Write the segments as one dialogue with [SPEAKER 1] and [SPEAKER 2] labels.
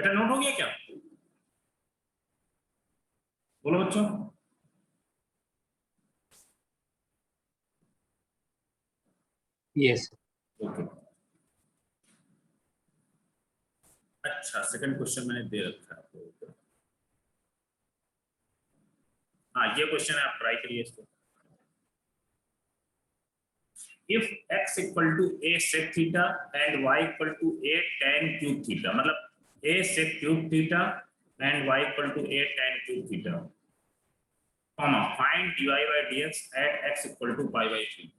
[SPEAKER 1] बेटा नोट हो गया क्या? बोलो बच्चों।
[SPEAKER 2] यस।
[SPEAKER 1] ओके। अच्छा सेकंड क्वेश्चन मैंने दे रखा है आपको। हाँ ये क्वेश्चन है, आप ट्राई करिए इसको। If x equal to a sec theta and y equal to a tan cube theta, मतलब a sec cube theta and y equal to a tan cube theta, comma find dy by dx at x equal to pi by 3.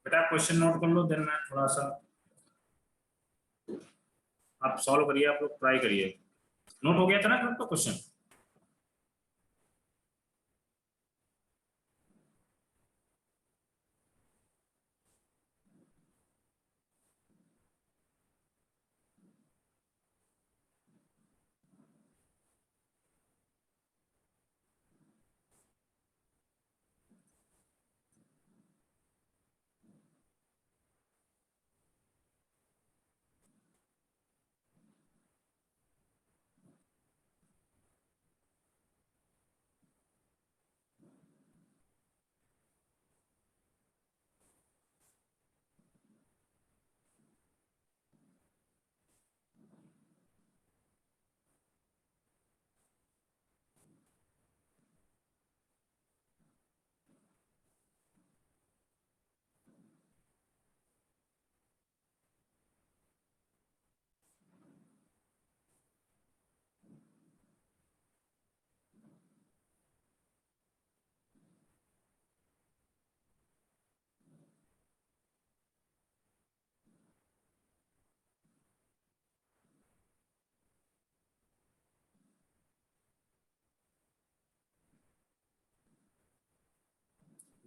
[SPEAKER 1] बेटा question note कर लो, then मैं थोड़ा सा आप solve करिए, आप लोग ट्राई करिए। नोट हो गया था ना आपका क्वेश्चन?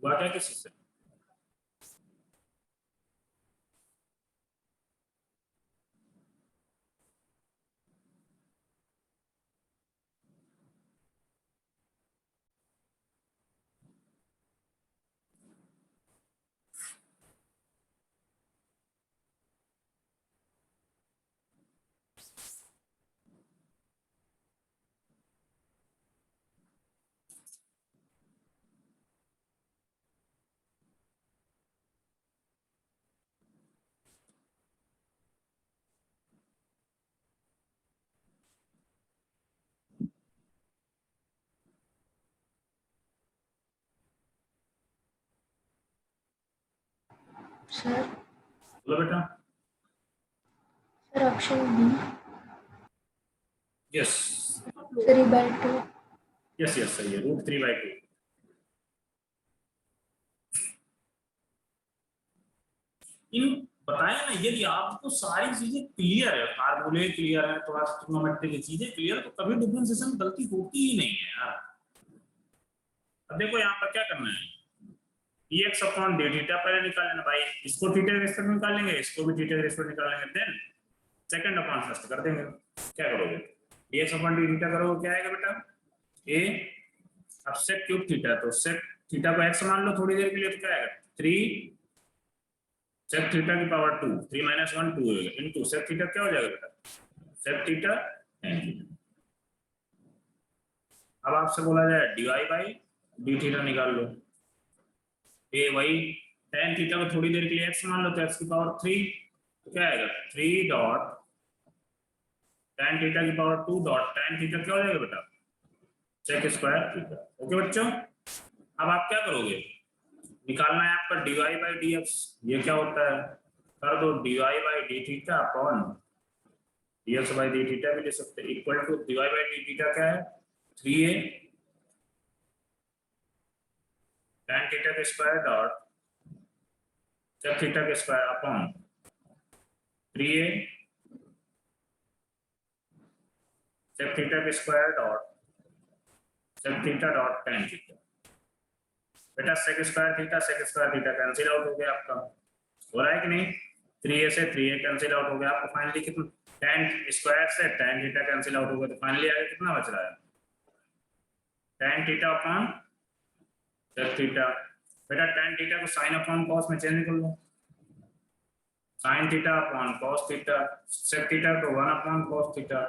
[SPEAKER 1] हुआ क्या किसी से?
[SPEAKER 3] सर
[SPEAKER 1] बोलो बेटा।
[SPEAKER 3] Sir option B
[SPEAKER 1] yes
[SPEAKER 3] 3/2।
[SPEAKER 1] Yes yes सही है, √3/2। इन बताया ना, यदि आपको सारी चीजें क्लियर है, फार्मूले क्लियर है, थोड़ा ट्रिग्नोमेट्री की चीजें क्लियर, तो कभी डिफरेंशिएशन में गलती होती ही नहीं है यार। अब देखो यहाँ पर क्या करना है, dx अपॉन डी थीटा पहले निकाल लेना भाई, इसको थीटा के रेस्पेक्ट में निकाल लेंगे, इसको भी थीटा के रेस्पेक्ट में निकाल लेंगे, देन सेकंड अपॉन फर्स्ट कर देंगे। क्या करोगे, dx अपॉन डी थीटा करोगे, क्या आएगा बेटा a, अब सेक क्यूब थीटा, तो सेक थीटा को x मान लो थोड़ी देर के लिए, तो क्या आएगा 3 सेक थीटा की पावर 2, 3 - 1 2 होगा, इनटू सेक थीटा क्या हो जाएगा बेटा सेक थीटा tan थीटा। अब आपसे बोला जाए dy बाई डी थीटा निकाल लो, ये वही tan थीटा को थोड़ी देर के लिए x मान लो, तो x की पावर 3, तो क्या आएगा 3 डॉट tan थीटा की पावर 2 डॉट tan थीटा क्या हो जाएगा बेटा सेक स्क्वायर थीटा। ओके बच्चों, अब आप क्या करोगे, निकालना है आपका dy बाई dx, ये क्या होता है, कर दो dy by D theta upon dx by D theta भी ले सकते हैं, equal to dy by D theta क्या है 3a tan थीटा के स्क्वायर डॉट सेक थीटा के square upon 3a sec theta के square dot sec theta dot tan theta. बेटा sec square theta cancel out हो गया आपका, हो रहा है कि नहीं? 3a से 3a कैंसिल आउट हो गया, आपको फाइनली कितना tan स्क्वायर से tan थीटा कैंसिल आउट हो गया, तो फाइनली आगे कितना बच रहा है? tan theta upon sec theta. बेटा tan थीटा को sin अपॉन cos में चेंज कर लो, sin theta upon cos theta, sec theta को 1 upon cos theta,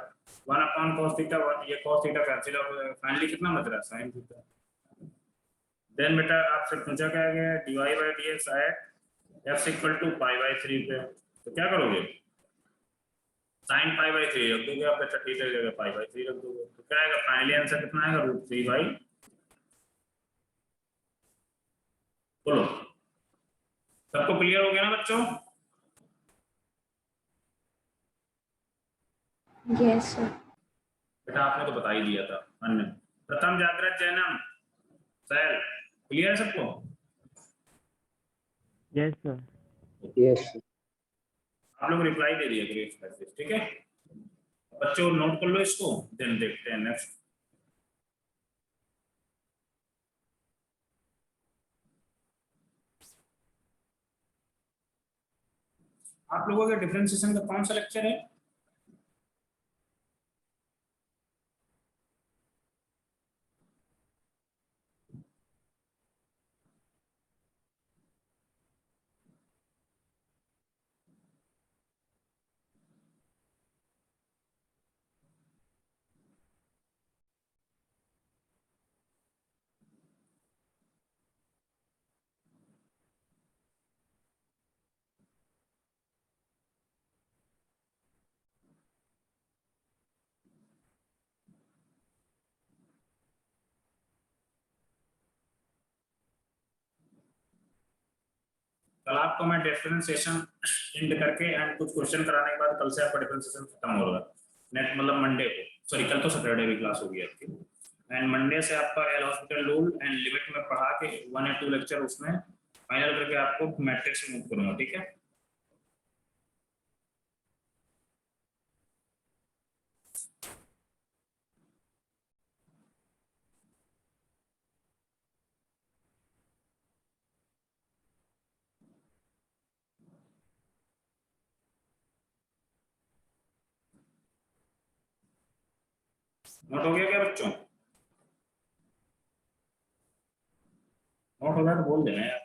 [SPEAKER 1] 1 upon cos theta, ये cos थीटा कैंसिल आउट हो गया, फाइनली कितना बच रहा है? sin theta. देन बेटा आपसे पूछा क्या गया है dy by dx at x equal to pi by 3 पे, तो क्या करोगे? sin पाई बाई 3 रख दोगे आप, बेटा थीटा की जगह पाई बाई 3 रख दोगे, तो क्या आएगा? फाइनली आंसर कितना आएगा? √3 बाई, बोलो सबको क्लियर हो गया ना बच्चों?
[SPEAKER 3] Yes sir.
[SPEAKER 1] बेटा आपने तो बता ही दिया था मन में, प्रथम जागृत जैनम सैल, क्लियर है सबको?
[SPEAKER 4] Yes sir.
[SPEAKER 2] Yes.
[SPEAKER 1] आप लोग रिप्लाई दे दिया करिए, ठीक है बच्चों, नोट कर लो इसको, देन देखते हैं नेक्स्ट। आप लोगों का डिफरेंशिएशन का कौन सा लेक्चर है? कल आपको मैं डिफरेंशिएशन एंड करके एंड कुछ क्वेश्चन कराने के बाद कल से आपका डिफरेंशिएशन खत्म होगा, नेट मतलब मंडे को, सॉरी कल तो सैटरडे की क्लास होगी आपकी, एंड मंडे से आपका L hospital rule and limit में पढ़ा के 1 या 2 लेक्चर उसमें फाइनल करके आपको मैट्रिक्स मूव करूंगा, ठीक है? नोट हो गया क्या बच्चों? नोट हो गया तो बोल देना यार,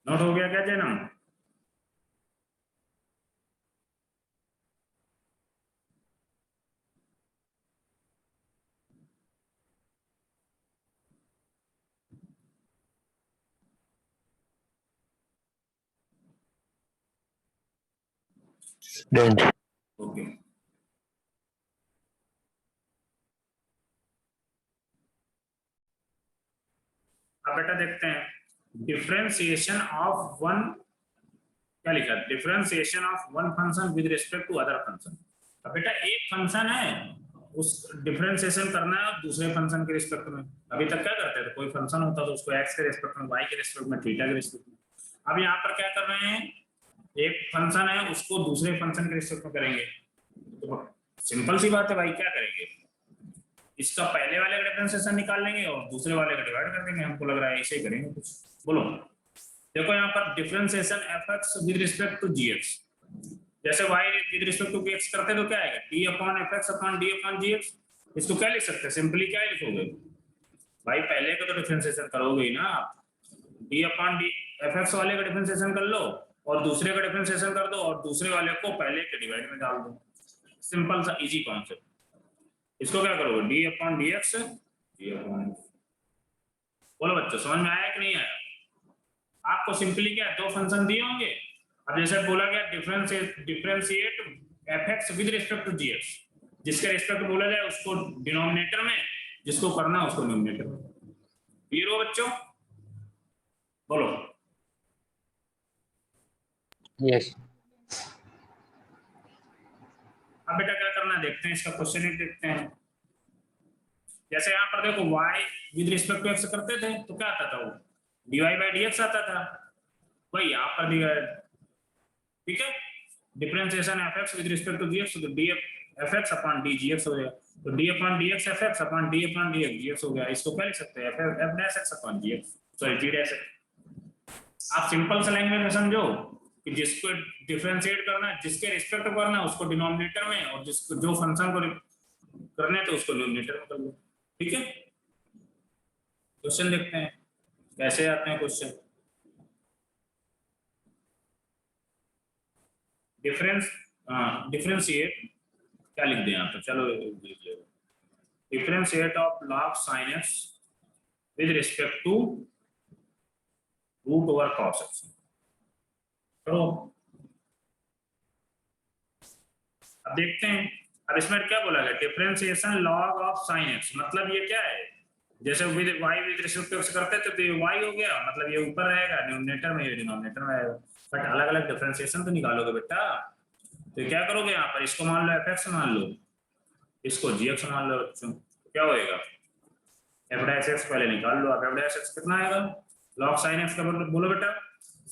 [SPEAKER 1] नोट हो गया क्या जैनम?
[SPEAKER 2] Don't.
[SPEAKER 1] ओके अब बेटा देखते हैं डिफरेंशिएशन ऑफ वन, क्या लिखा है? Differentiation of one function with respect to other function. अब बेटा एक फंक्शन है, उस डिफरेंशिएशन करना है दूसरे फंक्शन के रिस्पेक्ट में। अभी तक क्या करते थे, कोई फंक्शन होता तो उसको एक्स के रिस्पेक्ट में, वाई के रिस्पेक्ट में, थीटा के रिस्पेक्ट में। अब यहाँ पर क्या कर रहे हैं, एक फंक्शन है उसको दूसरे फंक्शन के रिस्पेक्ट में करेंगे, तो सिंपल सी बात है भाई, क्या करेंगे? इसका पहले वाले का डिफरेंशिएशन निकाल लेंगे और दूसरे वाले का डिवाइड कर देंगे, हमको लग रहा है ऐसे ही करेंगे कुछ। बोलो देखो यहाँ पर differentiation fx with respect to gx, जैसे y with respect to gx करते तो क्या आएगा? d upon fx upon d upon gx। इसको क्या लिख सकते हैं, सिंपली क्या लिखोगे भाई? पहले का तो डिफरेंशिएशन करोगे ही ना आप, d अपॉन d fx वाले का डिफरेंशिएशन कर लो और दूसरे का डिफरेंशिएशन कर दो और दूसरे वाले को पहले के डिवाइड में डाल दो, सिंपल सा इजी कॉन्सेप्ट। इसको क्या करोगे? d upon dx, d upon, बोलो बच्चों समझ में आया कि नहीं आया? आपको सिंपली क्या दो फंक्शन दिए होंगे, अब जैसे बोला गया differentiate fx with respect to gx, जिसके रिस्पेक्ट बोला जाए उसको डिनोमिनेटर में, जिसको करना है उसको न्यूमरेटर में। क्लियर हो बच्चों? बोलो
[SPEAKER 2] Yes.
[SPEAKER 1] अब बेटा क्या करना है देखते हैं, इसका क्वेश्चन एक देखते हैं। जैसे यहाँ पर देखो y with respect to x करते थे तो क्या आता था, वो dy by dx आता था, वही यहाँ पर दिया है, ठीक है? Differentiation fx with respect to gx तो df fx अपॉन dgx हो जाएगा। तो d upon d x f x upon d upon d x, g x हो गया। इसको क्या लिख सकते हैं, f dash x upon g x, sorry g dash x. आप सिंपल सा लैंग्वेज में समझो कि जिसको डिफरेंशिएट करना है, जिसके रिस्पेक्ट करना है उसको डिनोमिनेटर में, और जिसको जो फंक्शन को करना है तो उसको न्यूमरेटर में कर लो। ठीक है, क्वेश्चन देखते हैं कैसे आते हैं क्वेश्चन। डिफरेंशिएट क्या लिख दें यहाँ पे, चलो लिख लो, differentiate of log sin x with respect to root over cos x। तो अब देखते हैं, अब इसमें क्या बोला गया, differentiation log of sin x, मतलब ये क्या है, जैसे with y with respect to x करते थे तो ये y हो गया, मतलब ये ऊपर रहेगा न्यूमरेटर में, ये डिनोमिनेटर में आएगा। बट अलग अलग डिफरेंशिएशन तो निकालोगे बेटा, तो क्या करोगे यहाँ पर, इसको मान लो fx मान लो, इसको gx मान लो बच्चों, तो क्या होएगा, f डैश x पहले निकाल लो। अब f डैश x कितना आएगा, log sin x का बोलो बेटा,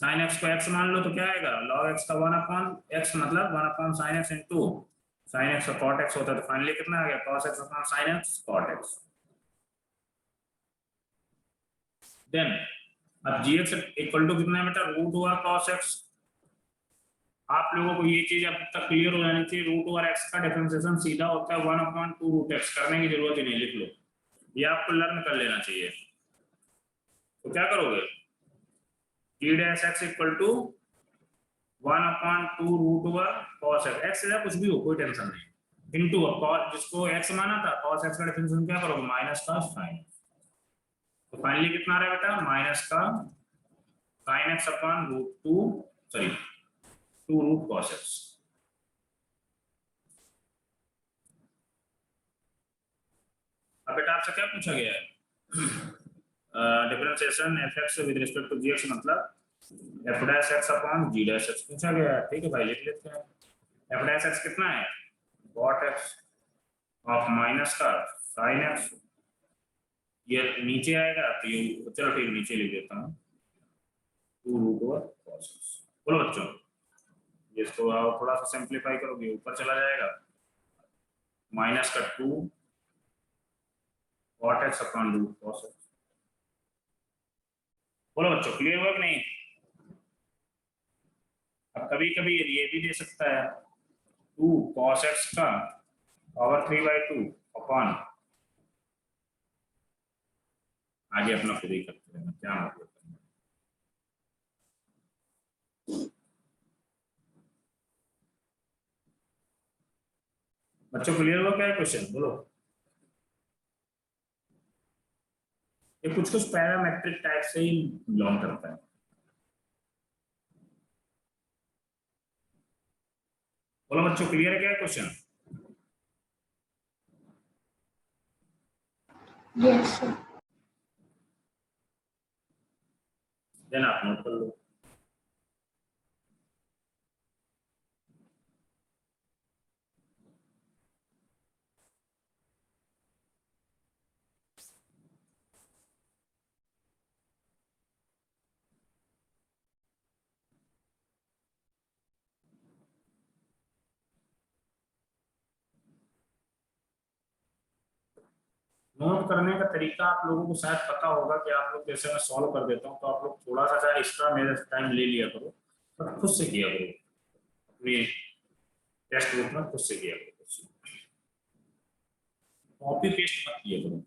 [SPEAKER 1] sin x को x मान लो तो क्या आएगा, log x का 1 अपॉन x, मतलब 1 upon sin x into sin x और cot x होता है, तो फाइनली कितना आ गया, cos x upon sin x cot x। Then अब gx इक्वल टू कितना है बेटा, रूट ओवर cos x। आप लोगों को ये चीज अब तक क्लियर हो जानी चाहिए, रूट ओवर x का डिफरेंशिएशन सीधा होता है 1 अपॉन 2 रूट x, करने की जरूरत ही नहीं, लिख लो, ये आपको लर्न कर लेना चाहिए। तो क्या करोगे, g dash x equal to 1 upon 2 root over cos x, x या कुछ भी हो कोई टेंशन नहीं, इनटू cos, जिसको x माना था cos x का डिफरेंशिएशन क्या करोगे, माइनस का sin। तो फाइनली कितना आ रहा है बेटा, माइनस का sin x upon root 2, sorry 2 root cos x। अब बेटा आपसे क्या पूछा गया है, differentiation fx with respect to gx, मतलब f dash x upon g dash x पूछा गया है। ठीक है भाई, लिख लेते हैं, f डैश x कितना है, cot x ऑफ माइनस का sin x, ये नीचे आएगा तो ये, चलो ठीक नीचे लिख देता हूँ 2 रूट ओवर cos x। बोलो बच्चों, इसको आप थोड़ा सा सिंप्लीफाई करोगे ऊपर चला जाएगा, माइनस का 2 cot x upon root cos x। बोलो बच्चों, क्लियर हुआ कि नहीं। अब कभी कभी ये भी दे सकता है 2 cos x का पावर 3/2 अपॉन, आगे अपना खुद ही करते रहना, क्या मतलब है। बच्चों क्लियर हुआ क्या है क्वेश्चन, बोलो। ये कुछ कुछ पैरामेट्रिक टाइप से ही बिलोंग करता है। बोलो बच्चों, क्लियर है क्या क्वेश्चन।
[SPEAKER 3] Yes, sir.
[SPEAKER 1] देन आप नोट कर लो। नोट करने का तरीका आप लोगों को शायद पता होगा कि आप लोग जैसे मैं सॉल्व कर देता हूँ तो आप लोग थोड़ा सा चाहे एक्स्ट्रा मेरे टाइम ले लिया करो, बट खुद से किया करो, अपनी टेक्स्ट बुक में खुद से किया करो, कॉपी पेस्ट मत किया करो।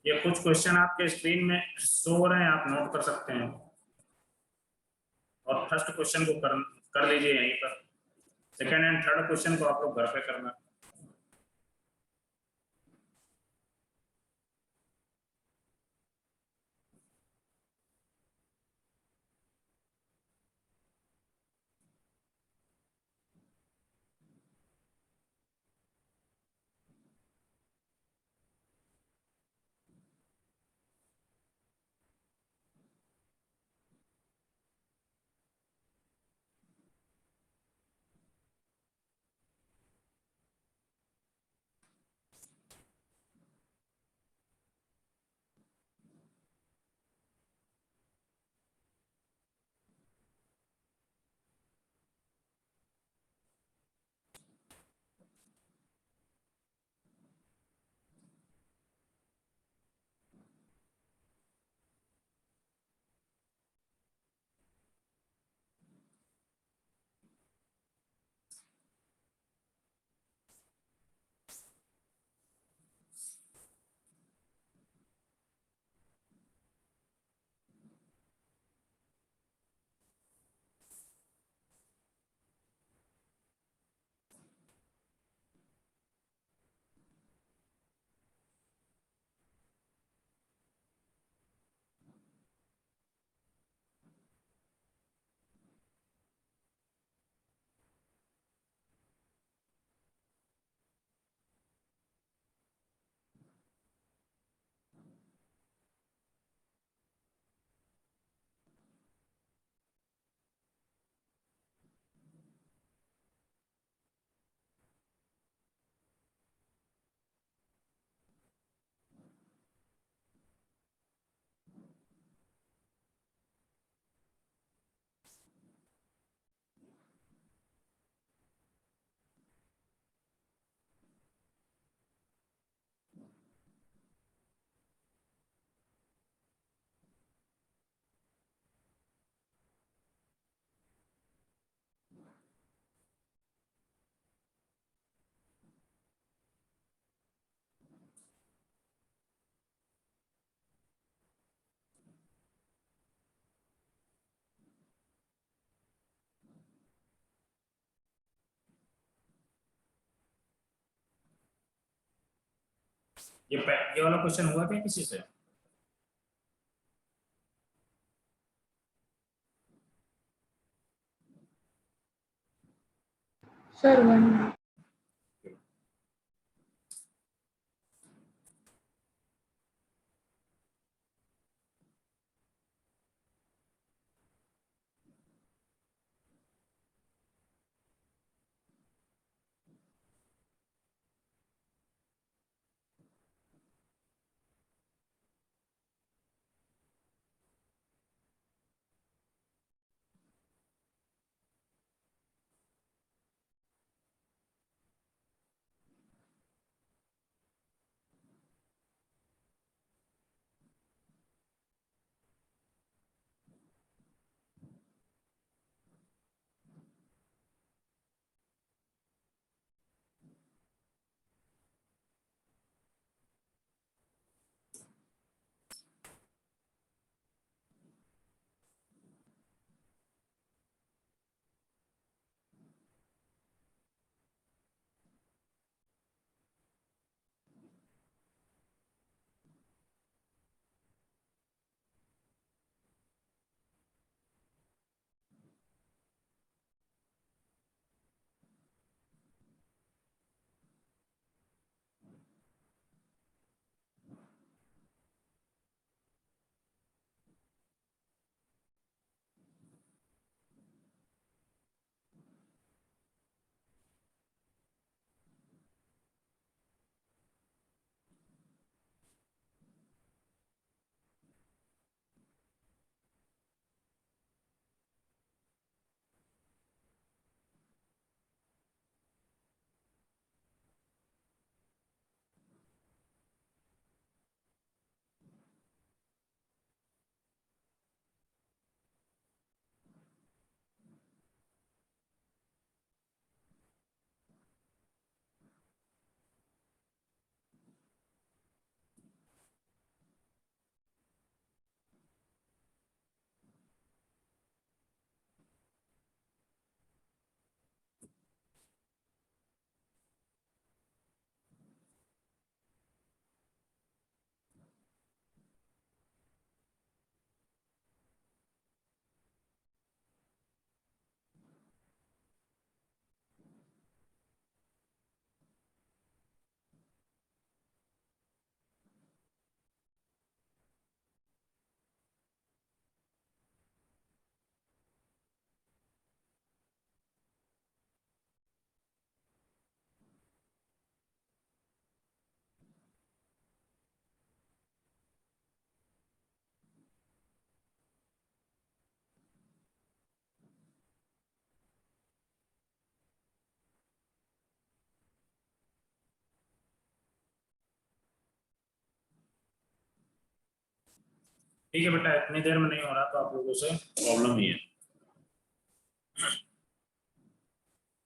[SPEAKER 1] ये कुछ क्वेश्चन आपके स्क्रीन में शो हो रहे हैं, आप नोट कर सकते हैं और फर्स्ट क्वेश्चन को कर लीजिए यहीं पर। सेकंड एंड थर्ड क्वेश्चन को आप लोग घर पे करना। ये वाला क्वेश्चन हुआ क्या किसी से?
[SPEAKER 3] Sir, 1 minute.
[SPEAKER 1] ठीक है बेटा, इतनी देर में नहीं हो रहा तो आप लोगों से प्रॉब्लम ही है।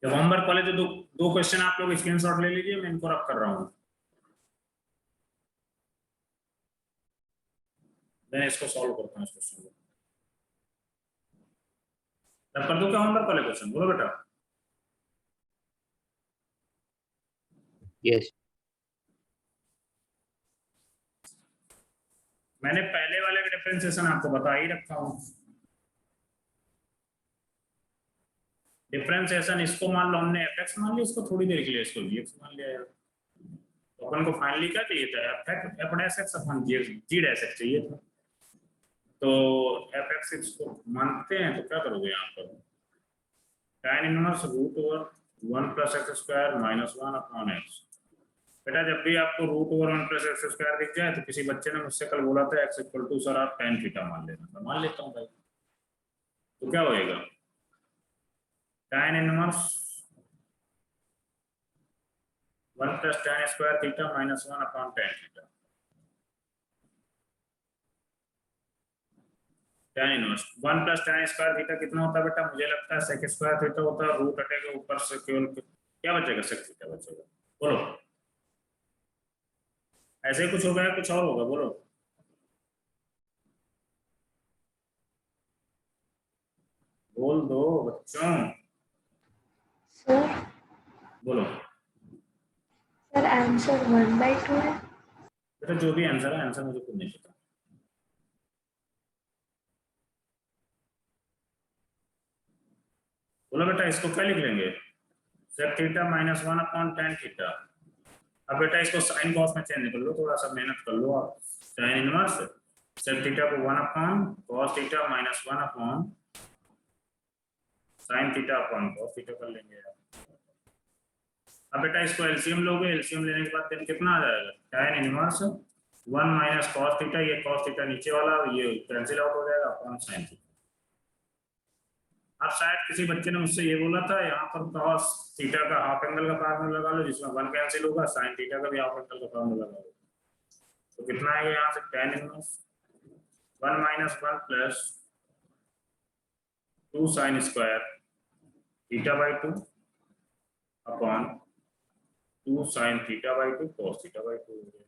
[SPEAKER 1] जब होमवर्क वाले तो दो क्वेश्चन आप लोग स्क्रीनशॉट ले लीजिए, मैं इनको रख कर रहा हूँ, मैं इसको सॉल्व करता हूँ इस क्वेश्चन को। तब कर दो क्या होमवर्क वाले क्वेश्चन, बोलो बेटा।
[SPEAKER 2] Yes.
[SPEAKER 1] मैंने पहले वाले का डिफरेंशिएशन आपको बता ही रखा हूँ। डिफरेंशिएशन इसको मान लो हमने fx मान लिया, इसको थोड़ी देर के लिए इसको gx मान लिया यार। तो अपन को फाइनली क्या चाहिए था, f डैश x अपन g डैश x चाहिए था। तो fx इसको मानते हैं तो क्या करोगे यहाँ पर, tan inverse root over 1 plus x square minus 1 upon x. बेटा जब भी आपको root over 1 plus x square दिख जाए तो किसी बच्चे ने मुझसे कल बोला था x इक्वल टू सर आप tan थीटा मान लेना, मैं मान लेता हूँ भाई। तो क्या होएगा, tan inverse 1 plus tan square theta minus 1 upon tan theta. tan inverse 1 plus tan square theta कितना होता है बेटा, मुझे लगता है sec स्क्वायर थीटा होता है, रूट हटेगा ऊपर से केवल क्या बचेगा, sec थीटा बचेगा। बोलो ऐसे ही कुछ होगा या कुछ और होगा, बोलो। बोल दो बच्चों,
[SPEAKER 3] सर
[SPEAKER 1] बोलो।
[SPEAKER 3] सर आंसर 1/2 है।
[SPEAKER 1] बेटा जो भी आंसर है, आंसर मुझे खुद नहीं पता। बोलो बेटा इसको क्या लिख लेंगे, sec theta minus 1 upon tan theta. अब बेटा इसको साइन कॉस में चेंज कर लो, थोड़ा सा मेहनत कर लो आप। tan इनवर्स sec थीटा को 1 upon cos theta minus 1 upon sin theta upon cos theta कर लेंगे यार। अब बेटा इसको एलसीएम लोगे, एलसीएम लेने के बाद then कितना आ जाएगा, tan inverse 1 minus cos theta, ये cos थीटा नीचे वाला ये कैंसिल आउट हो जाएगा अपॉन sin थीटा। अब शायद किसी बच्चे ने मुझसे ये बोला था यहाँ पर cos थीटा का हाफ एंगल का फार्मूला लगा लो जिसमें 1 कैंसिल होगा, sin थीटा का भी हाफ एंगल का फार्मूला लगा लो। तो कितना आएगा यहाँ से, tan inverse 1 minus 1 plus 2 sin square theta by 2 upon 2 sin theta by 2 cos theta by 2 हो गया।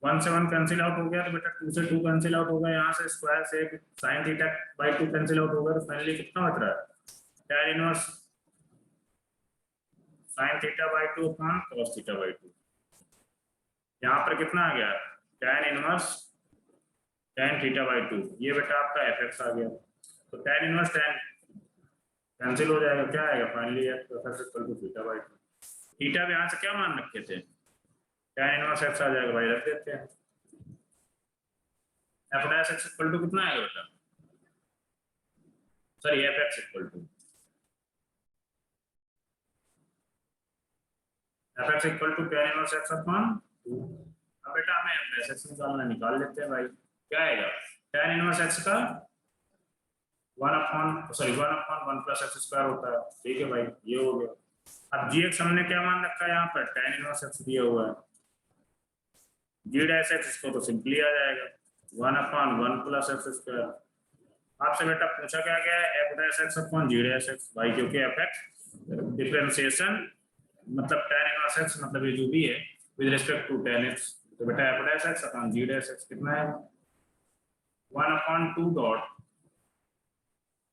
[SPEAKER 1] 1 से 1 कैंसिल आउट हो गया तो बेटा 2 से 2 कैंसिल आउट होगा, यहाँ से स्क्वायर से sin theta by 2 cancel out होगा, तो फाइनली कितना बच रहा है, tan inverse sin theta by 2 upon cos theta by 2। यहाँ पर कितना आ गया, tan inverse tan theta by 2, ये बेटा आपका fx आ गया। तो tan इनवर्स tan कैंसिल हो जाएगा, क्या आएगा finally fx equal to theta by 2। Theta भी यहाँ से क्या मान रखे थे, tan इनवर्स x आ जाएगा भाई, रख देते हैं। f dash x equal to कितना आएगा बेटा, sorry fx equal to fx equal to tan inverse x upon 2। अब बेटा हमें f डैश x निकालना, निकाल लेते हैं भाई। क्या आएगा, tan इनवर्स x का 1 अपॉन 1 प्लस x स्क्वायर होता है, ठीक है भाई ये हो गया। अब gx हमने क्या मान रखा है यहाँ पर, tan इनवर्स x दिया हुआ है, g डैश x इसको तो सिंपली आ जाएगा 1 अपॉन 1 प्लस x स्क्वायर। आपसे बेटा पूछा क्या गया है, f dash x upon g dash x भाई, क्योंकि fx डिफरेंशिएशन मतलब tan इनवर्स x मतलब ये जो भी है with respect to tan x, तो बेटा f dash x upon g dash x कितना है, 1 upon 2 dot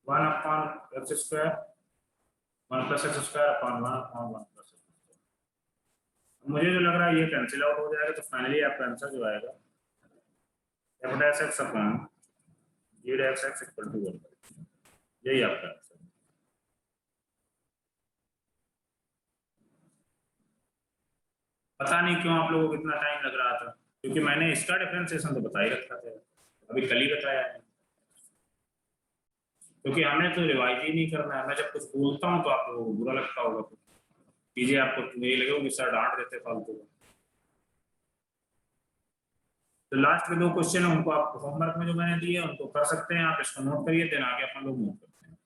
[SPEAKER 1] 1 upon x square 1 plus x square upon 1 upon 1 plus x square. मुझे जो लग रहा है ये कैंसिल आउट हो जाएगा, तो फाइनली आपका आंसर जो आएगा f dash x upon g dash x equal to 1, यही आपका आंसर। पता नहीं क्यों आप लोगों को इतना टाइम लग रहा था, क्योंकि मैंने इसका डिफरेंशिएशन तो बता ही रखा था, अभी कल ही बताया है। क्योंकि हमें तो रिवाइज ही नहीं करना है, मैं जब कुछ बोलता हूँ तो आप लोगों को बुरा लगता होगा, तो चीजें आपको नहीं लगेगा कि सर डांट देते फालतू को। तो लास्ट के 2 क्वेश्चन है उनको आप होमवर्क में जो मैंने दिए उनको कर सकते हैं, आप इसको नोट करिए, देन आगे अपन लोग मूव करते हैं।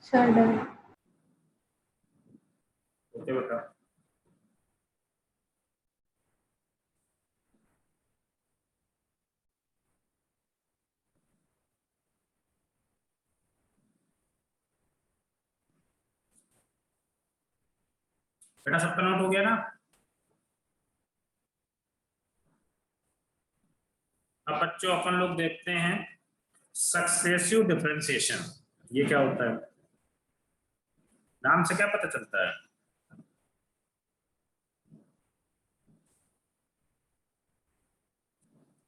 [SPEAKER 3] Sir, done.
[SPEAKER 1] ओके बेटा, बेटा सबका नोट हो गया ना? अब बच्चों अपन लोग देखते हैं सक्सेसिव डिफरेंशिएशन। ये क्या होता है? नाम से क्या पता चलता है?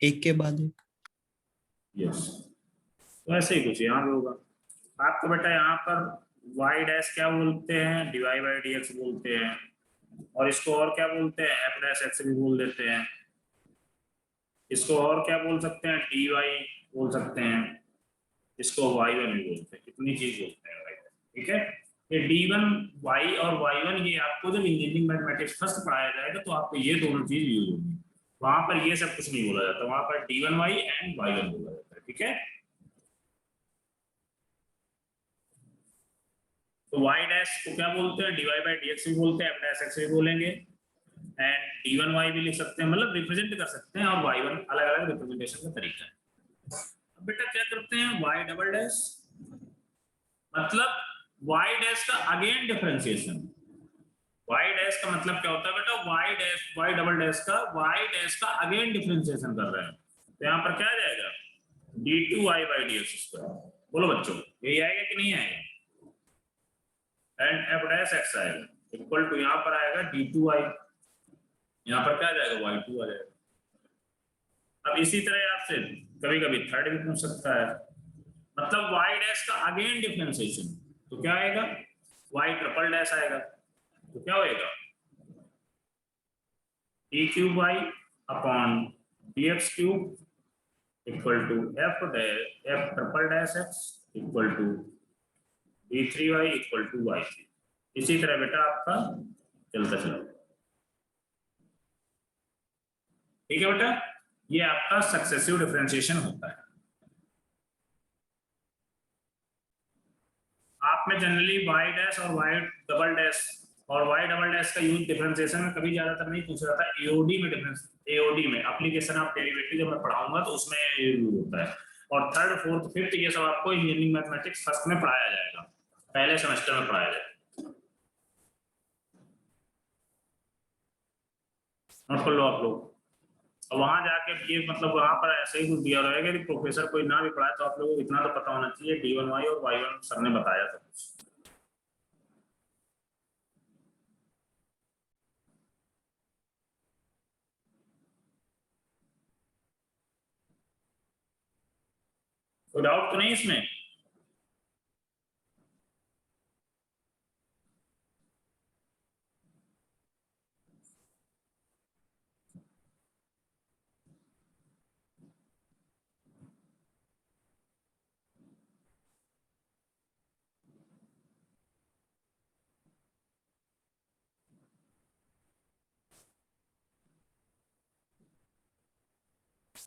[SPEAKER 4] एक के बाद एक।
[SPEAKER 1] यस, तो ऐसे ही कुछ यहाँ भी होगा। आपको बेटा यहाँ पर y डैश क्या बोलते हैं? dy बाई dx बोलते हैं, और इसको और क्या बोलते हैं? f डैश x भी बोल देते हैं। इसको और क्या बोल सकते हैं? dy बोल सकते हैं। इसको y1 भी बोलते हैं। कितनी चीज बोलते हैं भाई, ठीक है। ये d1 y और y1 ये आपको जब इंजीनियरिंग मैथमेटिक्स फर्स्ट पढ़ाया जाएगा तो आपको ये दोनों चीज यूज होगी। वहां पर ये सब कुछ नहीं बोला जाता, वहां पर d1y एंड y1 बोला जाता है, ठीक है। तो y डैश को क्या बोलते हैं? dy बाई dx भी बोलते हैं, f डैश x भी बोलेंगे, एंड d1y भी लिख सकते हैं, मतलब रिप्रेजेंट कर सकते हैं, और y1 अलग अलग रिप्रेजेंटेशन का तरीका है। अब बेटा क्या करते हैं? y डबल डैश, मतलब y डैश का अगेन डिफरेंशिएशन। y डैश का मतलब क्या होता है बेटा? y dash, y double dash का y डैश का अगेन डिफरेंशिएशन कर रहे हैं, तो यहाँ पर क्या आ जाएगा? d2y by dx square. बोलो बच्चों, यही आएगा कि नहीं आएगा? एंड f डैश x आएगा इक्वल टू, यहाँ पर आएगा d2y, यहाँ पर क्या आ जाएगा? y2 आ जाएगा। अब इसी तरह आपसे कभी कभी थर्ड भी पूछ सकता है, मतलब y डैश का अगेन डिफरेंशिएशन, तो क्या आएगा? y ट्रिपल डैश आएगा, तो क्या होएगा? d cube y upon dx cube equal to f triple dash x equal to d3y equal to y3। इसी तरह बेटा आपका चलता चला, ठीक है बेटा। ये आपका सक्सेसिव डिफरेंशिएशन होता है। आप में जनरली y डैश और y डबल डैश और y डबल डैश का यूज डिफरेंशिएशन में कभी ज्यादातर नहीं पूछा जाता। एओडी में डिफरेंस, एओडी में एप्लीकेशन ऑफ डेरिवेटिव जब मैं पढ़ाऊंगा तो उसमें यूज होता है। और थर्ड फोर्थ फिफ्थ ये सब आपको इंजीनियरिंग मैथमेटिक्स फर्स्ट में पढ़ाया जाएगा, पहले सेमेस्टर में पढ़ाया जाएगा। नोट कर लो आप लोग। और वहां जाके ये मतलब वहां पर ऐसे ही कुछ दिया रहेगा कि प्रोफेसर कोई ना भी पढ़ाए तो आप लोगों को इतना तो पता होना चाहिए d1y और y1 सर ने बताया था कुछ। कोई डाउट तो नहीं इसमें?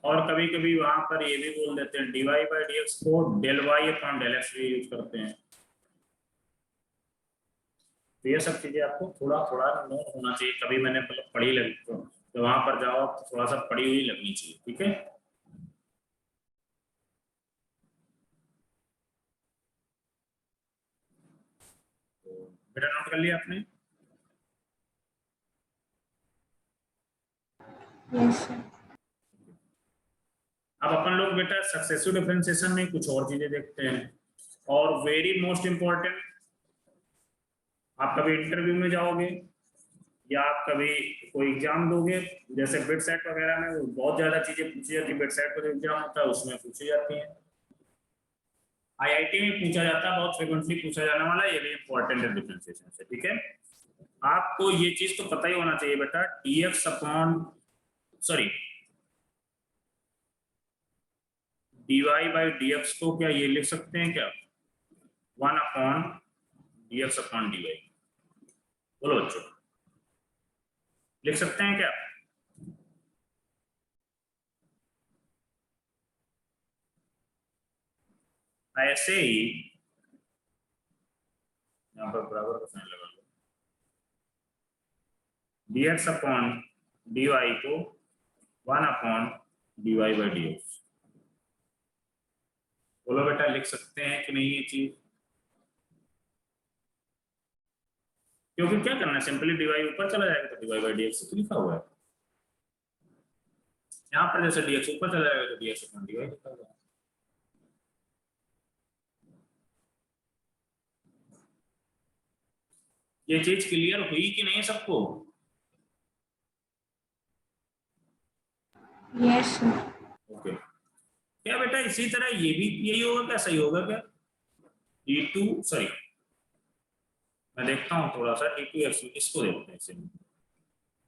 [SPEAKER 1] और कभी कभी वहां पर ये भी बोल देते हैं dy बाई dx को del y upon del x भी यूज करते हैं। तो ये सब चीजें आपको थोड़ा थोड़ा नोट होना चाहिए। कभी मैंने मतलब पढ़ी लगी तो वहां पर जाओ तो थोड़ा सा पढ़ी हुई लगनी चाहिए, ठीक है। तो बेटा नोट कर लिया आपने?
[SPEAKER 3] Yes, sir.
[SPEAKER 1] अब अपन लोग बेटा सक्सेसिव डिफरेंशिएशन में कुछ और चीजें देखते हैं। और वेरी मोस्ट इंपॉर्टेंट, आप कभी इंटरव्यू में जाओगे या आप कभी कोई एग्जाम दोगे, जैसे बिट सेट वगैरह में वो बहुत ज्यादा चीजें पूछी जाती है। बिट सेट का जो एग्जाम होता है उसमें पूछी जाती है, आईआईटी में पूछा जाता है, बहुत फ्रिक्वेंटली पूछा जाने वाला, ये भी इंपॉर्टेंट है डिफरेंशिएशन से, ठीक है। आपको ये चीज तो पता ही होना चाहिए बेटा, dx upon sorry dy by dx को क्या ये लिख सकते हैं क्या? 1 अपॉन dx अपॉन dy। बोलो बच्चों, लिख सकते हैं क्या? ऐसे ही यहाँ पर बराबर का साइन लगा लो। dx अपॉन dy को 1 अपॉन dy बाई dx। बोलो बेटा लिख सकते हैं कि नहीं ये चीज? क्योंकि क्या करना है, सिंपली dy ऊपर चला जाएगा तो dy बाई dx तो लिखा हुआ है। यहाँ पर जैसे dx ऊपर चला जाएगा तो dx अपॉन dy लिखा हुआ है। ये चीज क्लियर हुई कि नहीं सबको?
[SPEAKER 3] Yes, sir.
[SPEAKER 1] ओके। क्या बेटा इसी तरह ये भी यही होगा क्या, सही होगा क्या? d2 सॉरी मैं देखता हूँ थोड़ा सा, d2x इसको देखते हैं इसे,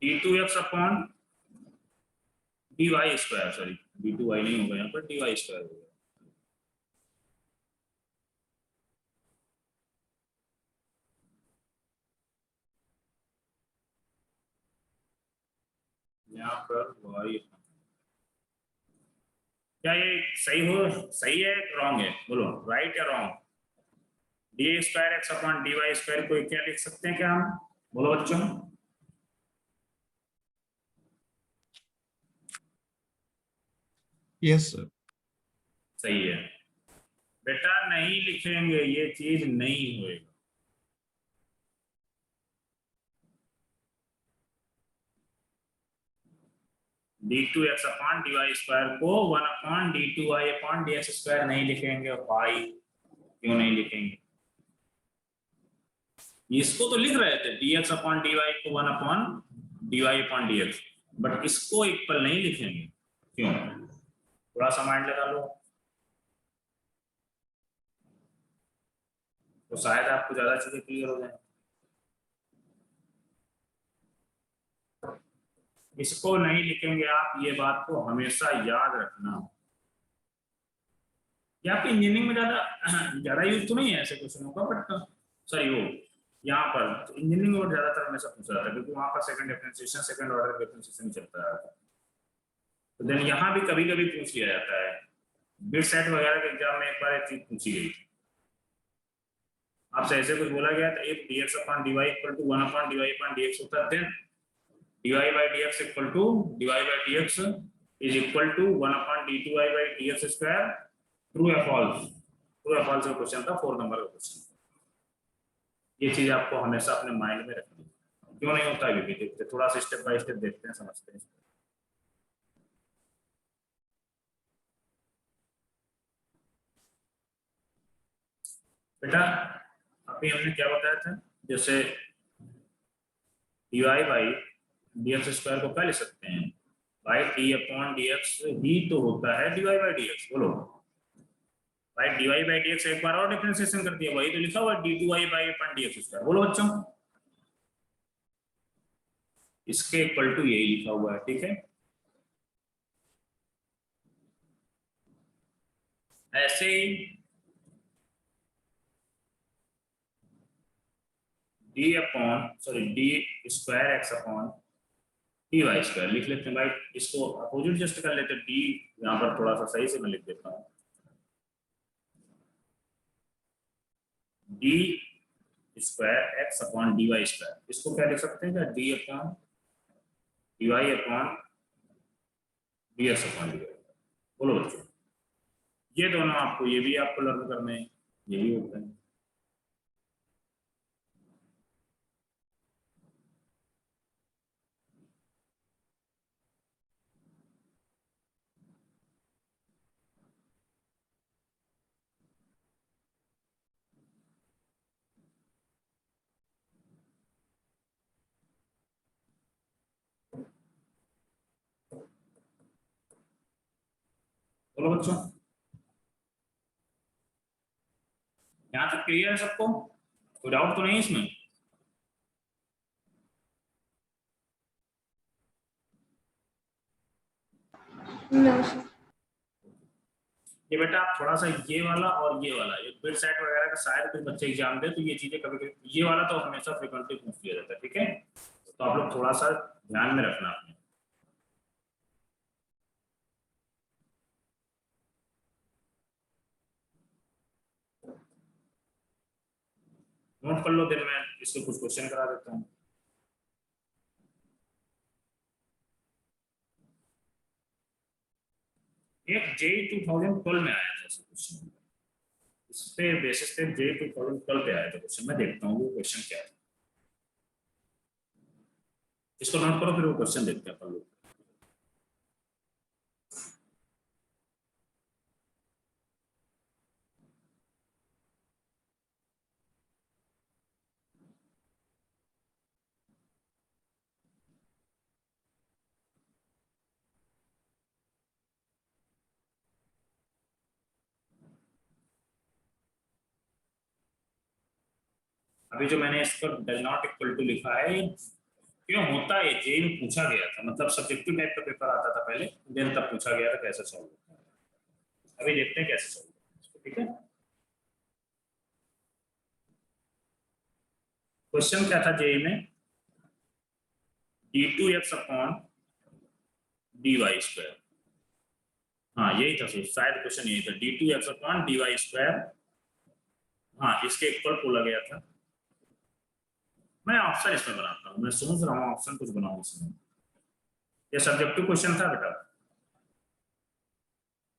[SPEAKER 1] d2x upon dy square, sorry d2y नहीं होगा यहाँ पर, dy स्क्वायर होगा। यहाँ पर y, क्या ये सही है रॉन्ग है? बोलो राइट या wrong? D square x upon D Y square को क्या लिख सकते हैं क्या हम? बोलो बच्चों।
[SPEAKER 4] Yes sir.
[SPEAKER 1] सही है बेटा, नहीं लिखेंगे, ये चीज नहीं होएगा। d2x अपॉन dy स्क्वायर को 1 upon d2y upon dx square नहीं लिखेंगे। भाई क्यों नहीं लिखेंगे? इसको तो लिख रहे थे dx अपॉन dy को 1 upon dy upon dx, but इसको इक्वल नहीं लिखेंगे। क्यों? थोड़ा सा माइंड लगा लो तो शायद आपको ज्यादा चीजें क्लियर हो जाए। इसको नहीं लिखेंगे आप, ये बात को हमेशा याद रखना। ये आपकी इंजीनियरिंग में ज्यादा यूज तो नहीं है ऐसे क्वेश्चनों का, बट सॉरी वो यहाँ पर इंजीनियरिंग में ज्यादातर हमेशा पूछा जाता है क्योंकि वहां पर second differentiation, second order differentiation चलता है। तो देन यहाँ भी कभी कभी पूछ लिया जाता है। बिट सेट वगैरह के एग्जाम में एक बार एक चीज पूछी गई थी, आपसे ऐसे कुछ बोला गया था, if dx upon dy equal to 1 upon dy upon dx होता है, then dy by dx equal to dy by dx is equal to 1 upon d2y by dx square. True या फॉल्स? ट्रू या फॉल्स का question था, 4 number का question. ये चीज आपको हमेशा अपने माइंड में रखनी है। क्यों नहीं होता है भी देखते, थोड़ा सा स्टेप बाय स्टेप देखते हैं, समझते हैं। बेटा अभी हमने क्या बताया था, जैसे dy बाई dx स्क्वायर को क्या लिख सकते हैं? बाई डी अपॉन dx ही तो होता है dy बाई dx। बोलो भाई dy बाई dx एक बार और डिफरेंशिएशन कर दिया, वही तो लिखा हुआ d2y by upon dx square. बोलो बच्चों, इसके इक्वल टू यही लिखा हुआ है, ठीक है। ऐसे ही D square x upon D Y square लिख लेते हैं भाई, इसको अपोजिट जस्ट कर लेते हैं। डी यहाँ पर थोड़ा सा सही से मैं लिख देता हूँ, d square x upon D Y square, इसको क्या लिख सकते हैं? D upon D y upon d x upon D y. बोलो बच्चों, ये दोनों आपको, ये भी आपको लर्न करने हैं, ये भी होता है। बोलो बच्चों, यहाँ तक क्लियर है सबको? कोई डाउट तो नहीं इसमें?
[SPEAKER 3] No, sir.
[SPEAKER 1] ये बेटा आप थोड़ा सा ये वाला और ये वाला, ये बिट सेट वगैरह का शायद कुछ बच्चे एग्जाम दे तो ये चीजें कभी कभी, ये वाला तो हमेशा फ्रिक्वेंटली पूछ लिया जाता है, ठीक है। तो आप लोग थोड़ा सा ध्यान में रखना अपने। नोट कर लो, दिन में इसके कुछ क्वेश्चन करा देता हूँ। एक जेई 2012 में आया था क्वेश्चन, इस पे बेसिस पे जेई 2012 पे आया था क्वेश्चन। मैं देखता हूँ वो क्वेश्चन क्या है, इसको नोट करो, फिर वो क्वेश्चन देखते हैं अपन लोग। अभी जो मैंने इसको डज नॉट इक्वल टू लिखा है, क्यों होता है, जेई में पूछा गया था, मतलब सब्जेक्टिव टाइप का पेपर आता था पहले, देन तब पूछा गया था कैसे सॉल्व होता है। अभी देखते हैं कैसे सॉल्व होता है, ठीक है। क्वेश्चन क्या था जेई में, d2x अपॉन dy स्क्वायर, हाँ यही था शायद क्वेश्चन, यही था d2x अपॉन dy स्क्वायर, हाँ इसके इक्वल बोला गया था। मैं ऑप्शन इसमें बनाता हूँ, मैं सोच रहा हूँ ऑप्शन कुछ बनाऊं इसमें। ये सब्जेक्टिव क्वेश्चन था बेटा,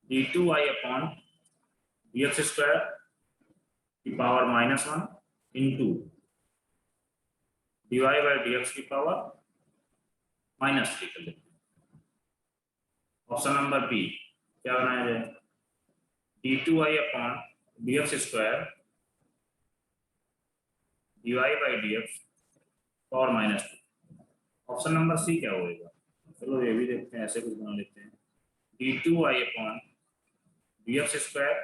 [SPEAKER 1] d2y अपॉन dx स्क्वायर की power -1 into dy by dx की पावर -3 कर लेते हैं। ऑप्शन नंबर बी क्या बनाया जाए, d2y upon dx square dy by dx power -2। Option number C क्या होगा, चलो ये भी देखते हैं, ऐसे कुछ बना लेते हैं, d2y upon dx square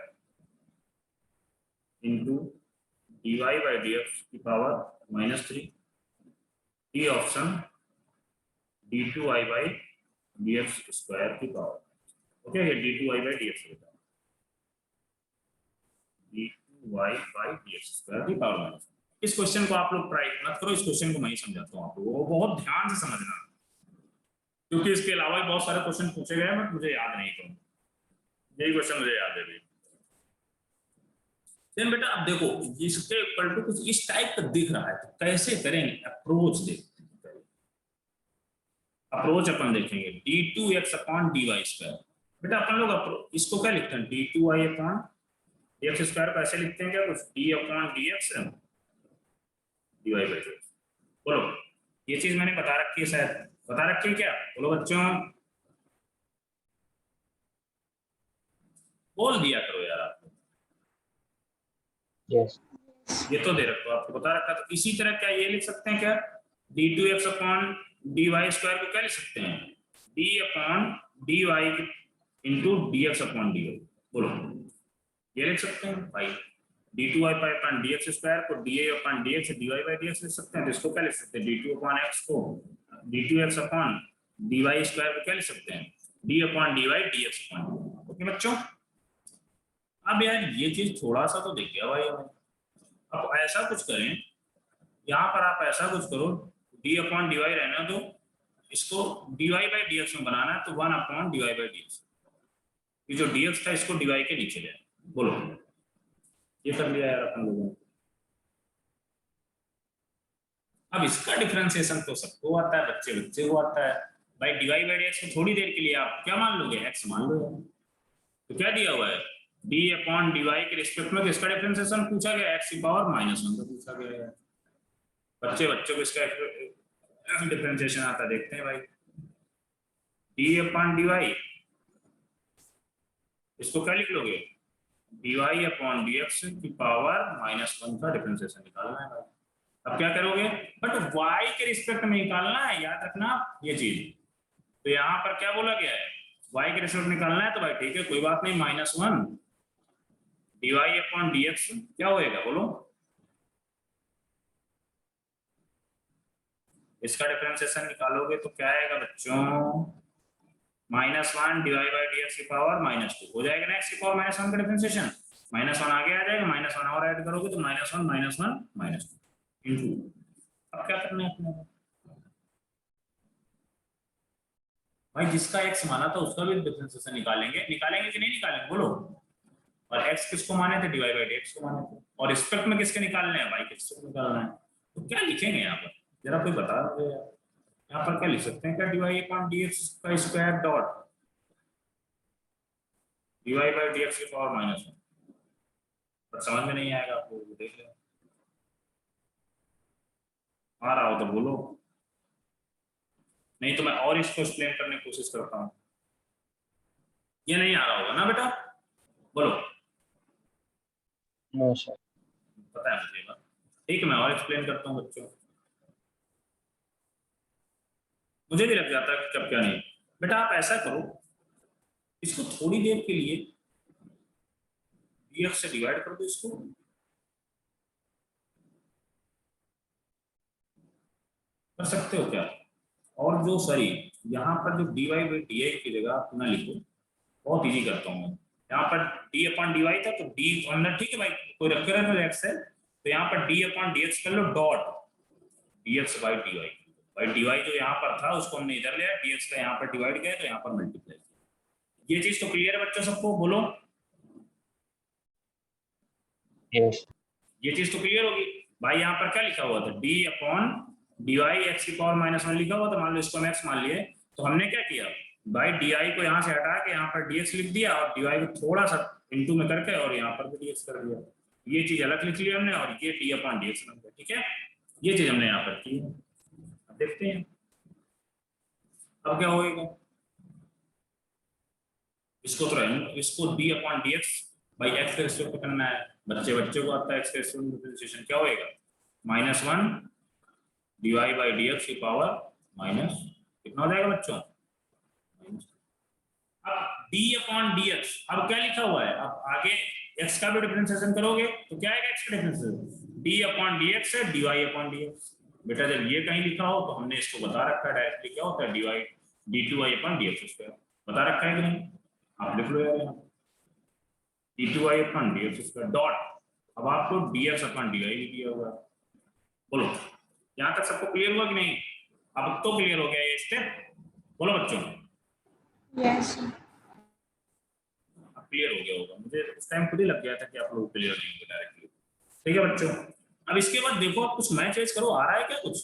[SPEAKER 1] into dy by dx की power -3। D option d2y by dx square की पावर, ओके, ये d2y बाई dx होगा, d2y बाई dx स्क्वायर की पावर -3। इस क्वेश्चन को आप लोग ट्राई मत करो, इस क्वेश्चन को मैं ही समझाता हूँ आपको, वो बहुत ध्यान से समझना, क्योंकि इसके अलावा भी बहुत सारे क्वेश्चन पूछे गए हैं, बट मुझे याद नहीं, तो यही क्वेश्चन मुझे याद है। देन बेटा अब देखो, इसके इक्वल टू कुछ इस टाइप का दिख रहा है, तो कैसे करेंगे, अप्रोच देखते हैं। अप्रोच अपन देखेंगे d2x अपॉन dy स्क्वायर, बेटा अपन लोग इसको क्या लिखते हैं, d2y अपॉन dx स्क्वायर को ऐसे लिखते हैं क्या, कुछ d upon dx dy by dx। बोलो, ये चीज मैंने बता रखी है, शायद बता रखी है क्या, बोलो बच्चों, बोल दिया करो यार आप।
[SPEAKER 2] यस
[SPEAKER 1] ये तो दे रखा आपको बता रखा, तो इसी तरह क्या ये लिख सकते हैं क्या, d2x अपॉन dy स्क्वायर को क्या लिख सकते हैं, d upon dy into dx upon dy। बोलो, ये लिख सकते हैं भाई, d2y अपॉन dx स्क्वायर को da upon dx dy by dx लिख सकते हैं, तो इसको क्या लिख सकते हैं, d2 अपॉन x को d2x अपॉन dy स्क्वायर को क्या लिख सकते हैं, d upon dy dx upon. Okay बच्चों, अब यार ये चीज थोड़ा सा तो देख गया भाई हमें, अब ऐसा कुछ करें, यहाँ पर आप ऐसा कुछ करो, d अपॉन dy रहना दो, इसको dy बाई dx में बनाना है, तो 1 अपॉन dy बाई dx, ये जो dx था इसको dy के नीचे ले। बोलो, ये कर लिया यार अपन लोगों ने। अब इसका डिफरेंशिएशन तो सबको आता है, बच्चे बच्चे को आता है भाई, dy बाई dx को थोड़ी देर के लिए आप क्या मान लोगे, x मान लो, तो क्या दिया हुआ है, d अपॉन dy के रिस्पेक्ट में इसका डिफरेंशिएशन पूछा गया, x की पावर -1 का पूछा गया है। बच्चों को इसका डिफरेंशिएशन आता देखते हैं भाई, d अपॉन dy, इसको क्या लिख लोगे, dy अपॉन dx की पावर -1 का डिफरेंशिएशन निकालना है भाई। अब क्या करोगे, बट y के रिस्पेक्ट में निकालना है, याद रखना ये चीज, तो यहाँ पर क्या बोला गया है, y के रिस्पेक्ट निकालना है, तो भाई ठीक है कोई बात नहीं, -1 dy अपॉन dx क्या होएगा, बोलो, इसका डिफरेंशिएशन निकालोगे तो क्या आएगा बच्चों, -1 dy बाई dx की पावर -2 हो जाएगा ना, x की पावर -1 का डिफरेंशिएशन, -1 आगे आ जाएगा, -1 और ऐड करोगे तो -1 -1 -2 इनटू। अब क्या करना है अपने भाई, जिसका x माना था उसका भी डिफरेंशिएशन निकालेंगे कि नहीं निकालेंगे, बोलो, और x किसको माने थे, dy by dx को माने थे, और रिस्पेक्ट में किसके निकालने हैं, y के रिस्पेक्ट निकालना है। तो क्या लिखेंगे यहाँ पर, जरा कोई बता दो यार। यहाँ पर क्या लिख सकते हैं, क्या dy upon dx का square dot dy by dx की पावर -1, पर समझ में नहीं आएगा आपको, देख लें, आ रहा हो तो बोलो, नहीं तो मैं और इसको एक्सप्लेन करने की कोशिश करता हूँ। ये नहीं आ रहा होगा ना बेटा, बोलो।
[SPEAKER 2] No sir.
[SPEAKER 1] पता है मुझे बात, ठीक है मैं और एक्सप्लेन करता हूँ बच्चों, मुझे भी लग जाता है कि कब क्या नहीं। बेटा आप ऐसा करो, इसको थोड़ी देर के लिए dx से डिवाइड कर दो इसको, कर सकते हो क्या, और जो सॉरी यहाँ पर जो dy by dx की जगह आप ना लिखो, बहुत इजी करता हूँ मैं। यहाँ पर d अपॉन dy था तो d अंदर, ठीक है भाई, कोई रख कर है x है, तो यहाँ पर d अपॉन dx कर लो डॉट dx by dy, भाई dy जो यहाँ पर था उसको हमने इधर लिया, dx का यहाँ पर डिवाइड किया तो यहाँ पर मल्टीप्लाई। ये चीज तो क्लियर है बच्चों सबको, बोलो।
[SPEAKER 2] यस।
[SPEAKER 1] ये चीज तो क्लियर होगी भाई। यहाँ पर क्या लिखा हुआ था, d अपॉन dy x की पावर -1 लिखा हुआ था, मान लो इसको हम x मान लिए, तो हमने क्या किया भाई, डी को यहाँ से हटा के यहाँ पर dx लिख दिया, और dy को थोड़ा सा इनटू में करके और यहाँ पर भी dx कर दिया, ये चीज अलग लिख ली हमने, और ये d अपॉन dx बन गया, ठीक है, ये चीज हमने यहाँ पर की है। अब देखते हैं अब क्या होएगा, इसको तो इसको d upon dx by x के रेस्पेक्ट करना है, बच्चे को आता है x के रेस्पेक्ट में डिफरेंशिएशन, क्या होएगा -1 dy बाई dx की पावर माइनस, कितना हो जाएगा बच्चों, अब d अपॉन dx, अब क्या लिखा हुआ है, अब आगे x का भी डिफरेंशिएशन करोगे तो क्या आएगा x का डिफरेंशिएशन, d अपॉन dx है dy अपॉन dx। बेटा जब ये कहीं लिखा हो तो हमने इसको बता रखा है डायरेक्टली, क्या होता है dy d2y upon dx square, बता रखा है कि नहीं, आप लिख लो यार यहाँ d2y upon dx square dot, अब आपको dx अपॉन dy लिख दिया होगा। बोलो यहाँ तक सबको क्लियर हुआ कि नहीं, अब तो क्लियर हो गया ये स्टेप, बोलो बच्चों।
[SPEAKER 3] यस
[SPEAKER 1] क्लियर हो गया होगा, मुझे उस टाइम खुद ही लग गया था कि आप लोग क्लियर नहीं होंगे डायरेक्टली, ठीक है बच्चों। अब इसके बाद देखो आप कुछ मैच वेच करो, आ रहा है क्या कुछ,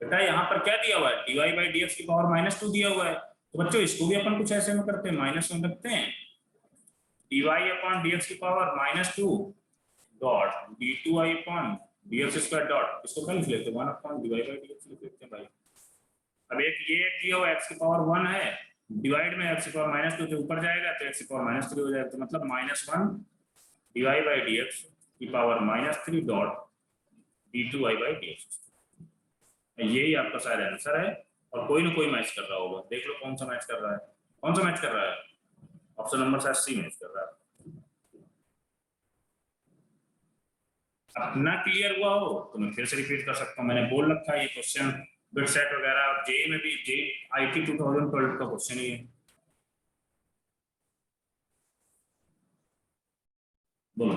[SPEAKER 1] बेटा यहाँ पर क्या दिया हुआ है, dy बाई dx की पावर -2 दिया हुआ है, तो बच्चों इसको भी अपन कुछ ऐसे में करते हैं, -1 रखते हैं, dy अपॉन dx की power -2 dot d2y upon dx square dot, इसको क्या लिख लेते हैं 1 अपॉन dy बाई dx लिख लेते हैं भाई। अब एक ये दिया हुआ x की पावर 1 है, डिवाइड में x की पावर -2 से ऊपर जाएगा तो x की पावर -3 हो जाएगा, तो मतलब -1 dy बाई dx की power -3 dot d2y by dx, यही आपका शायद आंसर है, और कोई ना कोई मैच कर रहा होगा, देख लो कौन सा मैच कर रहा है, कौन सा मैच कर रहा है, ऑप्शन नंबर शायद सी मैच कर रहा है। अब ना क्लियर हुआ हो तो मैं फिर से रिपीट कर सकता हूँ, मैंने बोल रखा है ये क्वेश्चन बिट सेट वगैरह जेई में भी, IT 2012 का क्वेश्चन ही है, बोलो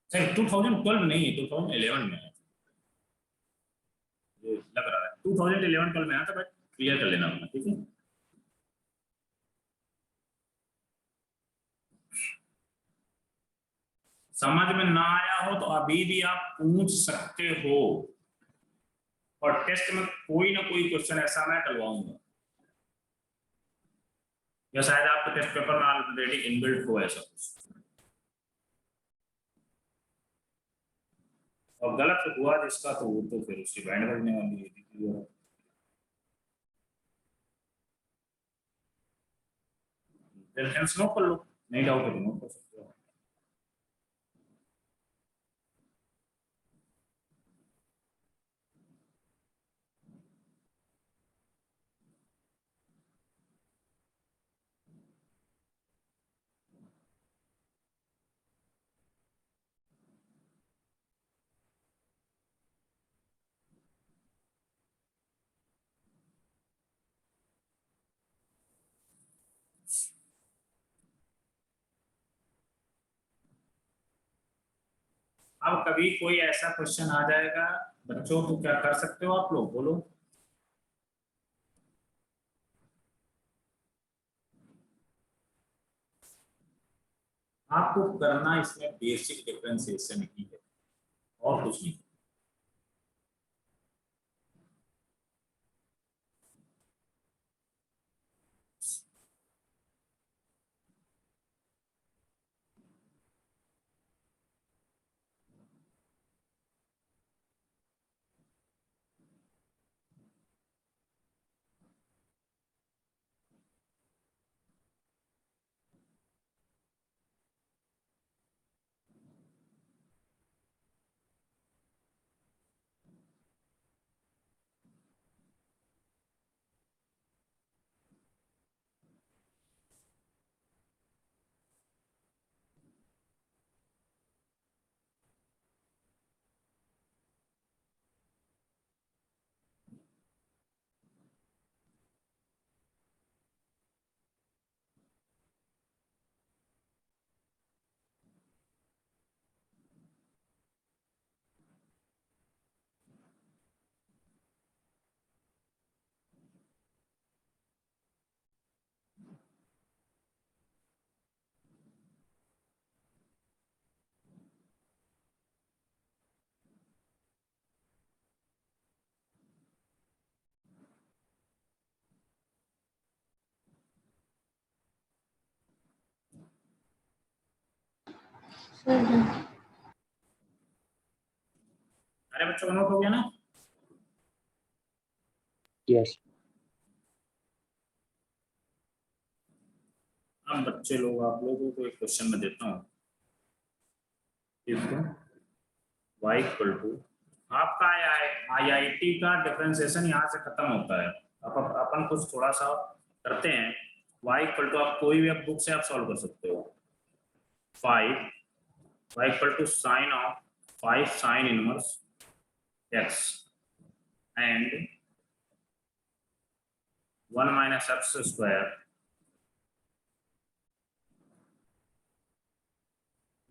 [SPEAKER 1] सर 2012 नहीं है, 2011 में है, ये लग रहा है 2011-12 में आया था, बट क्लियर कर लेना अपना, ठीक है। समझ में ना आया हो तो अभी भी आप पूछ सकते हो, और टेस्ट में कोई ना कोई क्वेश्चन ऐसा मैं डलवाऊंगा, या शायद आपके टेस्ट पेपर में ऑलरेडी इनबिल्ट हो ऐसा कुछ, और गलत हुआ जिसका तो वो तो फिर उसकी बैंड बजने वाली है, रेफरेंस नोट कर लो, नहीं डाउट है तो नोट कर सकते हो। अब कभी कोई ऐसा क्वेश्चन आ जाएगा बच्चों तो क्या कर सकते हो आप लोग, बोलो। आपको करना इसमें बेसिक डिफरेंशिएशन ही है और कुछ नहीं।
[SPEAKER 3] सर
[SPEAKER 1] अरे बच्चों का नोट हो गया ना?
[SPEAKER 2] Yes.
[SPEAKER 1] अब बच्चे लोग आप लोगों को एक क्वेश्चन में देता हूँ। y इक्वल टू आपका IIT का डिफरेंशिएशन यहाँ से खत्म होता है। अब अपन कुछ थोड़ा सा करते हैं। y इक्वल टू आप कोई भी अब बुक से आप सॉल्व कर सकते हो। 5 y equal to sine of 5 sine inverse x and 1 minus x square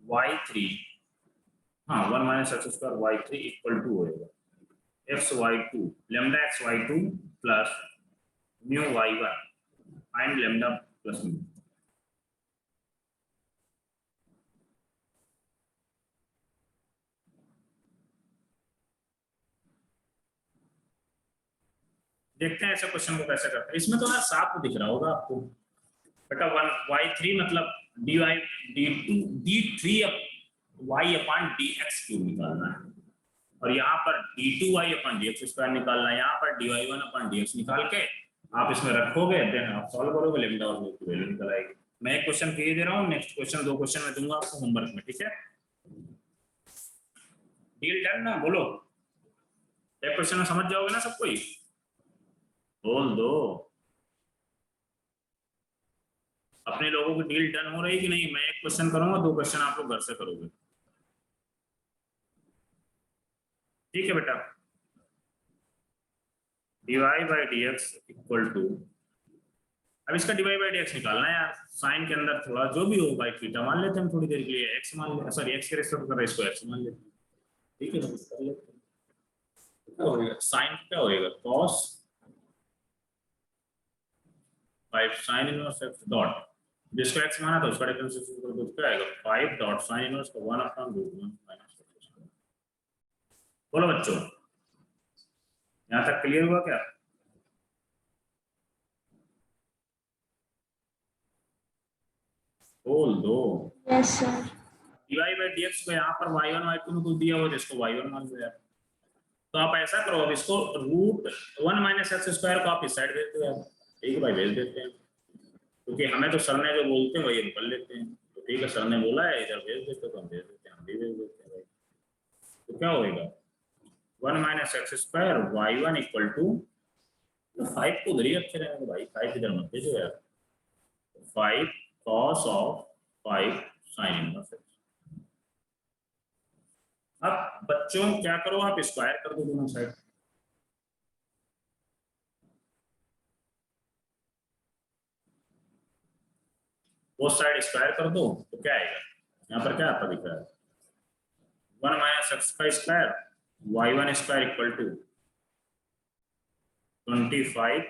[SPEAKER 1] y3 हाँ 1 minus x square y3 equal to होएगा xy2 lambda xy2 plus mu y1 find lambda plus mu. देखते हैं ऐसे क्वेश्चन को कैसे करते हैं। इसमें तो ना साफ दिख रहा होगा आपको बेटा 1y3 मतलब dy d2 d3 y upon dx cube निकालना है और यहाँ पर d2y अपॉन dx स्क्वायर निकालना है। यहाँ पर dy1 अपॉन dx निकाल के आप इसमें रखोगे देन आप सॉल्व करोगे लैम्डा और म्यू की वैल्यू निकल आएगी। मैं एक क्वेश्चन फिर दे रहा हूँ, नेक्स्ट क्वेश्चन 2 क्वेश्चन में दूंगा आपको होमवर्क में, ठीक है? डील डन ना? बोलो एक क्वेश्चन में समझ जाओगे ना सब कोई? बोल दो अपने लोगों की डील डन हो रही कि नहीं? मैं एक क्वेश्चन करूंगा, 2 क्वेश्चन आप लोग घर से करोगे, ठीक है बेटा? dy by dx equal to अब इसका dy बाई dx निकालना है यार। साइन के अंदर थोड़ा जो भी हो बाई थीटा मान लेते हैं हम थोड़ी देर के लिए, x मान ले, सॉरी x के रेस्पेक्ट कर रहे हैं इसको x मान लेते हैं, ठीक है? तो कर लेते हैं। क्या होगा साइन क्या होएगा cos 5 sin inverse x dot जिसको x माना था उसका डिफरेंशिएशन कर दो, क्या आएगा 5 डॉट sin इनवर्स का 1 अपॉन रूट 1 माइनस। बोलो बच्चों यहाँ तक क्लियर हुआ क्या? बोल दो।
[SPEAKER 3] Yes sir.
[SPEAKER 1] dy by dx को यहाँ पर y1 y2 में कुछ दिया हुआ जिसको y1 मान लो यार। तो आप ऐसा करो अब इसको रूट 1 माइनस एक्स स्क्वायर को आप इस साइड भेज दो यार, ठीक है भाई भेज देते हैं क्योंकि हमें तो सर ने जो बोलते हैं वही हम कर लेते हैं। तो ठीक है सर ने बोला है इधर भेज देते तो हम भेज देते हैं, हम भी भेज देते हैं भाई। तो क्या होएगा 1 minus x square y1 equal to 5 को उधर ही रखे रहेंगे भाई, 5 इधर मत भेजो यार। 5 cos ऑफ 5 sin इनवर्स। अब बच्चों क्या करो आप स्क्वायर कर दो दोनों साइड, वो साइड स्क्वायर कर दो तो क्या आएगा यहाँ पर क्या आता दिख रहा है 1 माइनस एक्स का square y1 square equal to 25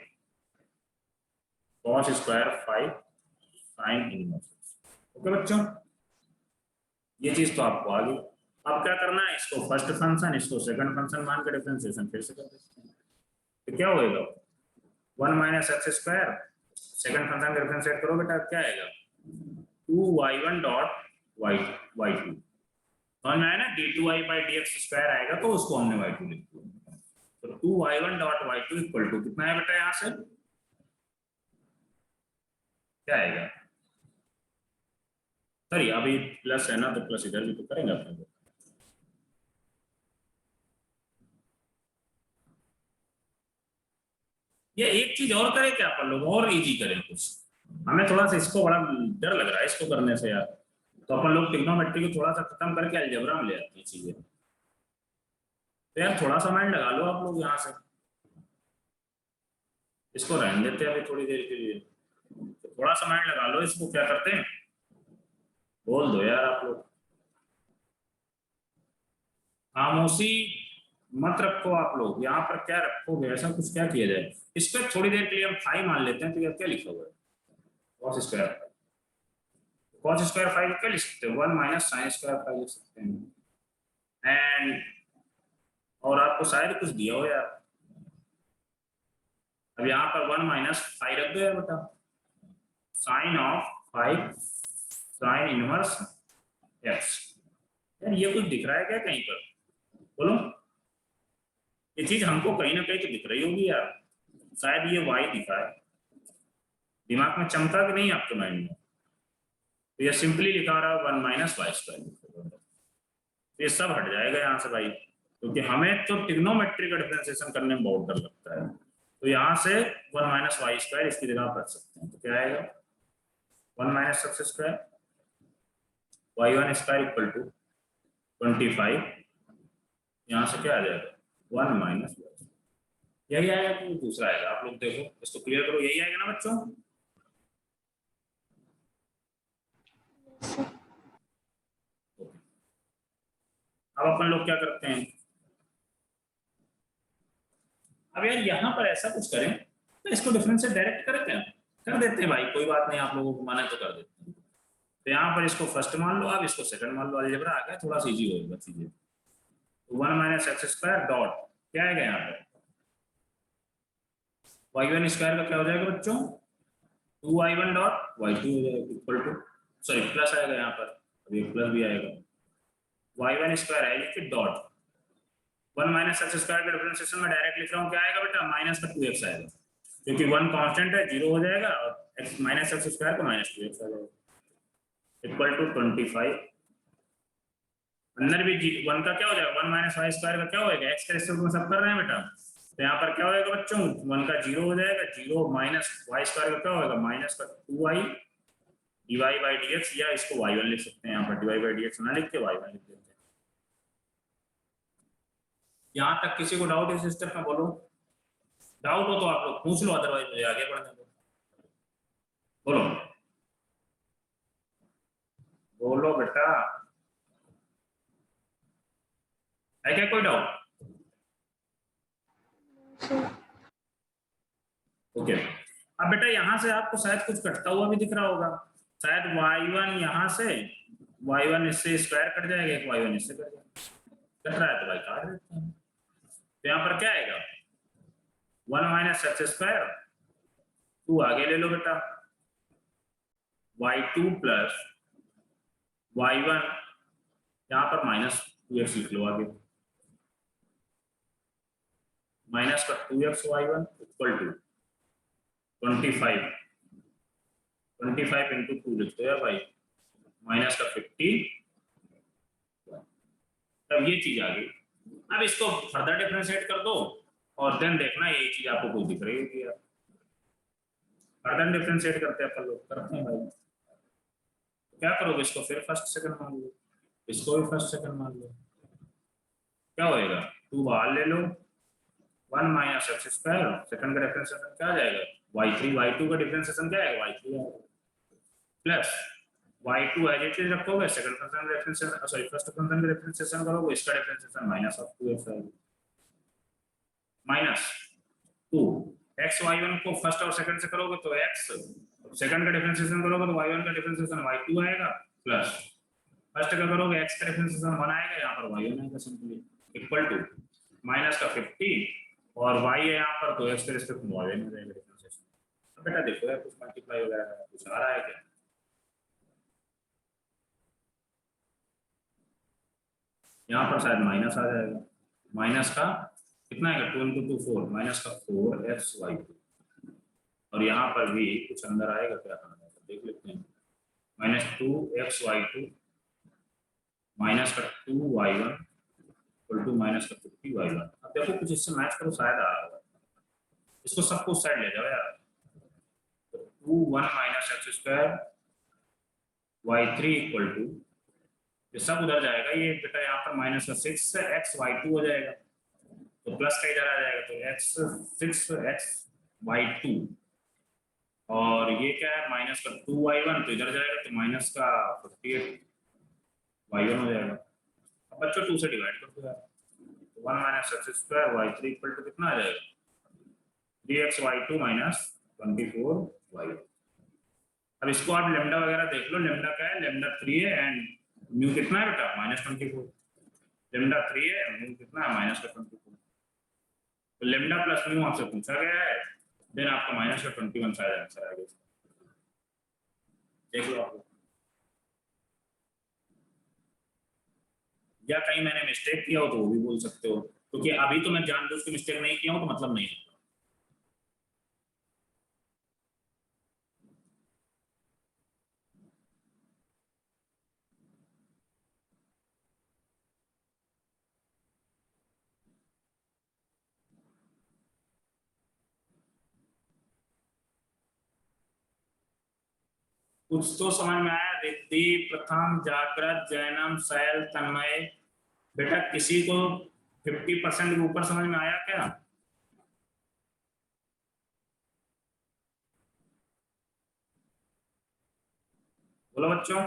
[SPEAKER 1] cos square 5 sin inverse. Okay बच्चों ये चीज तो आपको आ गई। अब क्या करना है, इसको फर्स्ट फंक्शन इसको सेकंड फंक्शन मान के डिफरेंशिएशन फिर से कर देते हैं। तो क्या होएगा 1 minus x square, second function differentiate करो बेटा, क्या आएगा 2y1 डॉट y2 समझ में आया ना, d2y बाई dx स्क्वायर आएगा तो उसको हमने y2 लिख दिया। तो 2y1 dot y2 equal to कितना है बेटा, यहां से क्या आएगा, सॉरी अभी प्लस है ना तो प्लस इधर भी तो करेंगे अपने को। ये एक चीज और करें क्या अपन लोग, और इजी करें कुछ, हमें थोड़ा सा इसको बड़ा डर लग रहा है इसको करने से यार, तो अपन लोग ट्रिग्नोमेट्री को थोड़ा सा खत्म करके अलजेब्रा में ले आते हैं चीजें। तो यार थोड़ा सा माइंड लगा लो आप लोग यहाँ से, इसको रहने देते हैं अभी थोड़ी देर के लिए, तो थोड़ा सा माइंड लगा लो इसको, क्या करते हैं बोल दो यार आप लोग, खामोशी मत रखो आप लोग, यहाँ पर क्या रखोगे, ऐसा कुछ क्या किया जाए, इस पर थोड़ी देर के लिए हम फाइव मान लेते हैं। तो यार क्या लिखा हुआ है cos square, cos square five क्या लिख सकते हो 1 माइनस साइन स्क्वायर फाइव लिख सकते हैं। एंड और आपको शायद कुछ दिया हो यार, अब यहाँ पर 1 माइनस फाइव रख दो यार बेटा, sine of five sine inverse x. यार ये कुछ दिख रहा है क्या कहीं पर, बोलो, ये चीज हमको कहीं ना कहीं तो दिख रही होगी यार, शायद ये y दिखा है, दिमाग में चमका कि नहीं आपके माइंड में, तो ये सिंपली लिखा रहा है 1 माइनस वाई स्क्वायर, ये सब हट जाएगा यहाँ से भाई, क्योंकि हमें तो ट्रिग्नोमेट्री का डिफरेंशिएशन करने में बहुत डर लगता है। तो यहाँ से 1 माइनस वाई स्क्वायर इसकी जगह आप रख सकते हैं, तो क्या आएगा 1 minus x square y1 square equal to 25, यहाँ से क्या आ जाएगा 1 माइनस, यही आएगा कि दूसरा आएगा, आप लोग देखो इसको क्लियर करो, यही आएगा ना बच्चों। अब अपन लोग क्या करते हैं, अब यार यहाँ पर ऐसा कुछ करें तो इसको डिफरेंशिएट डायरेक्ट करें क्या, कर देते हैं भाई, कोई बात नहीं, आप लोगों को माने तो कर देते हैं। तो यहाँ पर इसको फर्स्ट मान लो, आप इसको सेकंड मान लो, अलजेब्रा आ गया, थोड़ा सा इजी होगा चीजें। तो 1 माइनस एक्स स्क्वायर डॉट क्या आएगा यहाँ पर y1 स्क्वायर का क्या हो जाएगा बच्चों 2y1 डॉट y2 हो जाएगा इक्वल टू, सॉरी प्लस आएगा यहाँ पर, अब ये प्लस भी आएगा, y1 स्क्वायर है लिखिए डॉट 1 माइनस एक्स स्क्वायर का डिफरेंशिएशन में डायरेक्ट लिख रहा हूँ, क्या आएगा बेटा माइनस का 2x आएगा, क्योंकि 1 कांस्टेंट है 0 हो जाएगा, और x माइनस एक्स स्क्वायर का माइनस 2x आ जाएगा इक्वल टू 25, अंदर भी 1 का क्या हो जाएगा 1 माइनस वाई स्क्वायर का क्या होगा x के रेस्पेक्ट में सब कर रहे हैं बेटा, तो यहाँ पर क्या होगा बच्चों 1 का 0 हो जाएगा, 0 माइनस वाई स्क्वायर का क्या होगा माइनस का 2y डिवाइड बाई dx, या इसको y1 लिख सकते हैं, यहाँ पर डिवाइड बाई dx ना लिख के y1 लिख देते हैं। यहाँ तक किसी को डाउट इस स्टेप में, बोलो डाउट हो तो आप लोग पूछ लो, अदरवाइज मुझे आगे बढ़ने दो, बोलो बोलो बेटा, है क्या कोई डाउट? ओके अब बेटा यहाँ से आपको शायद कुछ कटता हुआ भी दिख रहा होगा, शायद y1 यहाँ से y1 इससे स्क्वायर कट जाएगा, एक y1 इससे कट जाएगा, कट रहा है तो भाई काट देते हैं। तो यहाँ पर क्या आएगा 1 माइनस एक्स स्क्वायर, 2 आगे ले लो बेटा, y2 प्लस y1, यहाँ पर माइनस 2x लिख लो आगे, माइनस का 2x y1 equal to 25 into 2 लिखते हैं भाई, माइनस का 50, तब ये चीज आ गई। अब इसको फर्दर डिफरेंशिएट कर दो और देन देखना ये चीज आपको कुछ दिख रही होगी यार, फर्दर डिफरेंशिएट करते हैं अपन लोग, करते हैं भाई, क्या करोगे इसको फिर फर्स्ट सेकंड मान लो, इसको भी फर्स्ट सेकंड मान लो, क्या होएगा 2 बाहर ले लो, 1 माइनस एक्स स्क्वायर, सेकंड का डिफरेंशिएशन क्या आ जाएगा y3, y2 का डिफरेंशिएशन क्या आएगा y3 आएगा, plus y2 as it is रखोगे, सेकंड फंक्शन का डिफरेंशिएशन, सॉरी फर्स्ट फंक्शन का डिफरेंशिएशन करोगे, इसका डिफरेंशिएशन माइनस ऑफ 2x आएगा, माइनस 2 x y1 को फर्स्ट और सेकंड से करोगे तो x, सेकंड का डिफरेंशिएशन करोगे तो y1 का डिफरेंशिएशन y2 आएगा, प्लस फर्स्ट का करोगे x का डिफरेंशिएशन 1 आएगा, यहाँ पर y आएगा सिंपली, इक्वल टू माइनस का 50 और y है यहाँ पर, तो x के रिस्पेक्ट में y हो जाएगा डिफरेंशिएशन। अब बेटा देखो यार कुछ मल्टीप्लाई वगैरह कुछ आ रहा है क्या? यहाँ पर शायद माइनस आ जाएगा, माइनस का कितना आएगा 2 × 2 4, माइनस का 4xy2, और यहाँ पर भी कुछ अंदर आएगा क्या आएगा देख लेते हैं, माइनस 2xy2 माइनस का 2y1 इक्वल टू माइनस का 50y1। अब देखो कुछ इससे मैच करो शायद आ रहा होगा, इसको सबको उस साइड ले जाओ यार, तो 2 1 minus x square y3 equal to, ये सब उधर जाएगा, ये बेटा यहाँ पर माइनस का 6xy2 हो जाएगा, तो प्लस का इधर आ जाएगा, तो 6xy2, और ये क्या है माइनस का 2y1, तो इधर जाएगा तो माइनस का 58y1 हो जाएगा। अब बच्चों 2 से डिवाइड कर दो यार, तो 1 minus x square y3 equal to कितना आ जाएगा 3xy2 माइनस 24y1। अब इसको आप लेमडा वगैरह देख लो, लेमडा क्या है, लेमडा 3 है एंड म्यू कितना है बेटा -24, लेमडा 3 है म्यू कितना है -24, तो लेमडा प्लस म्यू आपसे पूछा गया है, देन आपका -21 शायद आंसर आएगा, देख लो आप, या कहीं मैंने मिस्टेक किया हो तो वो भी बोल सकते हो, क्योंकि अभी तो मैं जानबूझ के मिस्टेक नहीं किया हूं तो मतलब नहीं है। कुछ तो समझ में आया, रिद्धि, प्रथम, जागृत, जैनम, शैल, तन्मय, बेटा किसी को 50% के ऊपर समझ में आया क्या? बोलो बच्चों।